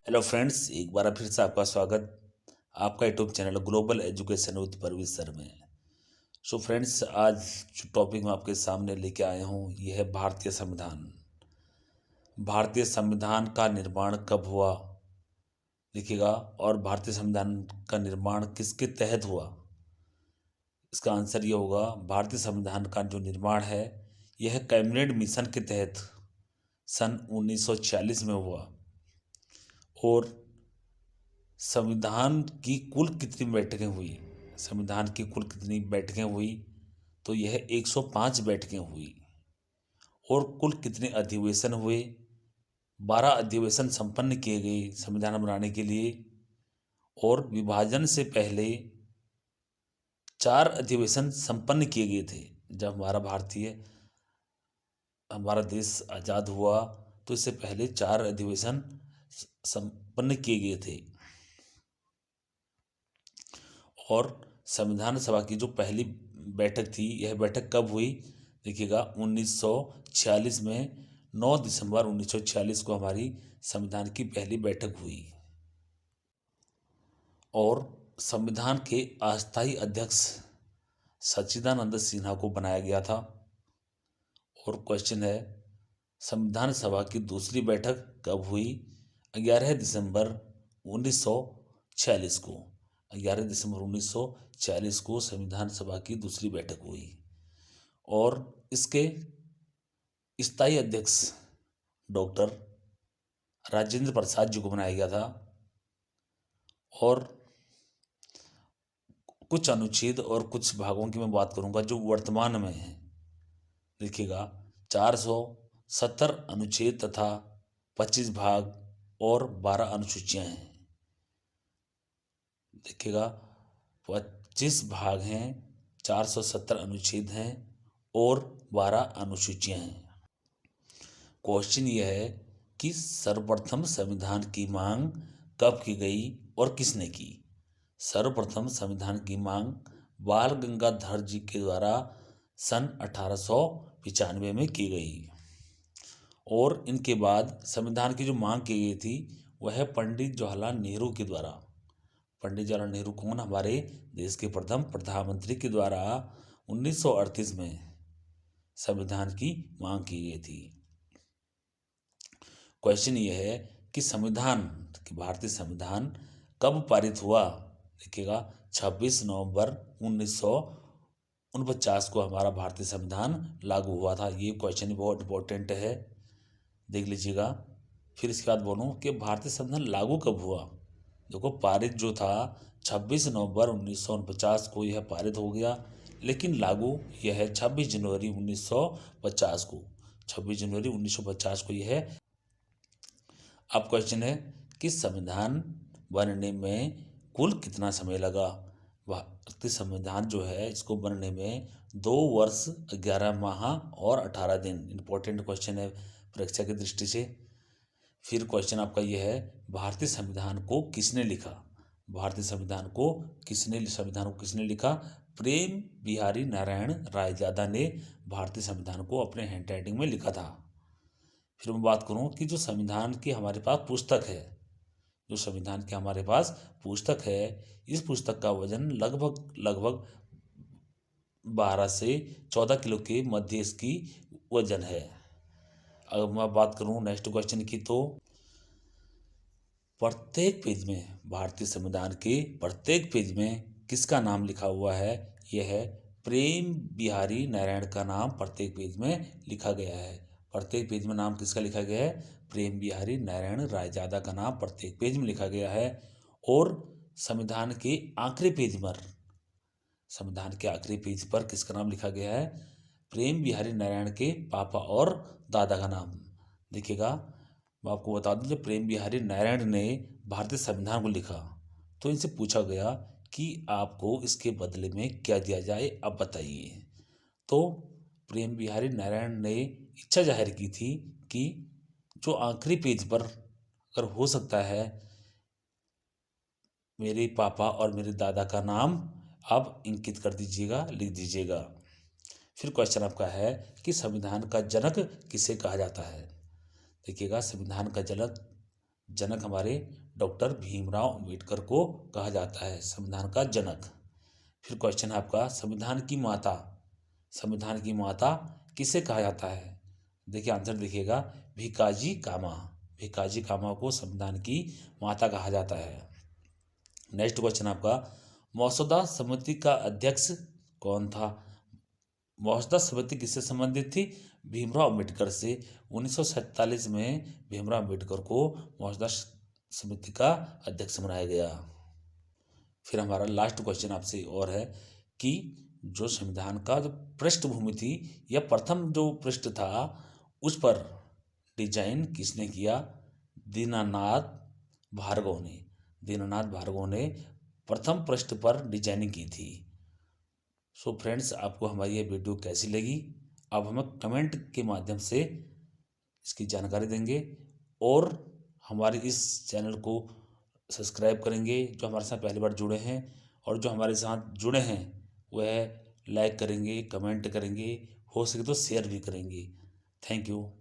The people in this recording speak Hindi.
हेलो फ्रेंड्स, एक बार फिर से आपका स्वागत आपका YouTube channel Global Education with Parvez sir में। सो फ्रेंड्स, आज जो टॉपिक मैं आपके सामने लेके आया हूँ यह है भारतीय संविधान। भारतीय संविधान का निर्माण कब हुआ लिखिएगा, और भारतीय संविधान का निर्माण किसके तहत हुआ। इसका आंसर ये होगा, भारतीय संविधान का जो निर्माण है यह कैबिनेट मिशन के तहत सन 1946 में हुआ। और संविधान की कुल कितनी बैठकें हुई, संविधान की कुल कितनी बैठकें हुई, तो यह 105 बैठकें हुई। और कुल कितने अधिवेशन हुए, 12 अधिवेशन संपन्न किए गए संविधान बनाने के लिए। और विभाजन से पहले 4 अधिवेशन संपन्न किए गए थे। जब हमारा देश आज़ाद हुआ तो इससे पहले 4 अधिवेशन संपन्न किए गए थे। और संविधान सभा की जो पहली बैठक थी, यह बैठक कब हुई देखिएगा, 1946 में 9 दिसंबर 1946 को हमारी संविधान की पहली बैठक हुई। और संविधान के अस्थायी अध्यक्ष सच्चिदानंद सिन्हा को बनाया गया था। और क्वेश्चन है, संविधान सभा की दूसरी बैठक कब हुई, 11 दिसंबर 1946 को। 11 दिसंबर 1946 को संविधान सभा की दूसरी बैठक हुई। और इसके स्थायी अध्यक्ष डॉक्टर राजेंद्र प्रसाद जी को बनाया गया था। और कुछ अनुच्छेद और कुछ भागों की मैं बात करूंगा जो वर्तमान में है। देखिएगा, 470 अनुच्छेद तथा 25 भाग और 12 अनुसूचियां हैं। देखिएगा, 25 भाग हैं, 470 अनुच्छेद हैं और 12 अनुसूचियां हैं। क्वेश्चन यह है कि सर्वप्रथम संविधान की मांग कब की गई और किसने की। सर्वप्रथम संविधान की मांग बाल गंगाधर जी के द्वारा सन 1895 में की गई। और इनके बाद संविधान की जो मांग की गई थी वह पंडित जवाहरलाल नेहरू के द्वारा। पंडित जवाहरलाल नेहरू कौन, हमारे देश के प्रथम प्रधानमंत्री के द्वारा 1938 में संविधान की मांग की गई थी। क्वेश्चन ये है कि भारतीय संविधान कब पारित हुआ। देखिएगा, 26 नवंबर 1949 को हमारा भारतीय संविधान लागू हुआ था। ये क्वेश्चन बहुत इंपॉर्टेंट है, देख लीजिएगा। फिर इसके बाद बोलूँ कि भारतीय संविधान लागू कब हुआ। देखो, पारित जो था 26 नवंबर 1949 को यह पारित हो गया, लेकिन लागू यह है 26 जनवरी 1950 को। 26 जनवरी 1950 को यह। अब क्वेश्चन है कि संविधान बनने में कुल कितना समय लगा। भारतीय संविधान जो है इसको बनने में 2 वर्ष 11 माह और 18 दिन। इंपॉर्टेंट क्वेश्चन है परीक्षा की दृष्टि से। फिर क्वेश्चन आपका यह है, भारतीय संविधान को किसने लिखा। भारतीय संविधान को किसने लिखा। प्रेम बिहारी नारायण रायजादा ने भारतीय संविधान को अपने हैंड राइटिंग में लिखा था। फिर मैं बात करूं कि जो संविधान की हमारे पास पुस्तक है, इस पुस्तक का वजन लगभग 12 से 14 किलो के मध्य इसकी वजन है। अगर मैं बात करूं नेक्स्ट क्वेश्चन की, तो प्रत्येक पेज में, भारतीय संविधान के प्रत्येक पेज में किसका नाम लिखा हुआ है। यह है प्रेम बिहारी नारायण का नाम प्रत्येक पेज में लिखा गया है। प्रत्येक पेज में नाम किसका लिखा गया है, प्रेम बिहारी नारायण रायजादा का नाम प्रत्येक पेज में लिखा गया है। और संविधान के आखिरी पेज पर किसका नाम लिखा गया है, प्रेम बिहारी नारायण के पापा और दादा का नाम। देखिएगा, मैं आपको बता दूं, जब प्रेम बिहारी नारायण ने भारतीय संविधान को लिखा तो इनसे पूछा गया कि आपको इसके बदले में क्या दिया जाए, आप बताइए। तो प्रेम बिहारी नारायण ने इच्छा जाहिर की थी कि जो आखिरी पेज पर अगर हो सकता है मेरे पापा और मेरे दादा का नाम आप इंकित कर दीजिएगा, लिख दीजिएगा। फिर क्वेश्चन आपका है कि संविधान का जनक किसे कहा जाता है। देखिएगा, संविधान का जनक जनक हमारे डॉक्टर भीमराव अंबेडकर को कहा जाता है, संविधान का जनक। फिर क्वेश्चन है आपका, संविधान की माता किसे कहा जाता है? देखिए आंसर देखिएगा, भिकाजी कामा। भिकाजी कामा को संविधान की माता कहा जाता है। नेक्स्ट क्वेश्चन आपका, मसौदा समिति का अध्यक्ष कौन था? मसौदा समिति किससे संबंधित थी? भीमराव अंबेडकर से। 1947 में भीमराव अंबेडकर को मसौदा समिति का अध्यक्ष बनाया गया। फिर हमारा लास्ट क्वेश्चन आपसे और है कि जो संविधान का जो पृष्ठभूमि थी या प्रथम जो पृष्ठ था उस पर डिजाइन किसने किया? दीनानाथ भार्गव ने प्रथम पृष्ठ पर डिजाइनिंग की थी। सो फ्रेंड्स, आपको हमारी ये वीडियो कैसी लगी आप हमें कमेंट के माध्यम से इसकी जानकारी देंगे और हमारे इस चैनल को सब्सक्राइब करेंगे जो हमारे साथ पहली बार जुड़े हैं, और जो हमारे साथ जुड़े हैं वह लाइक करेंगे, कमेंट करेंगे, हो सके तो शेयर भी करेंगे। Thank you.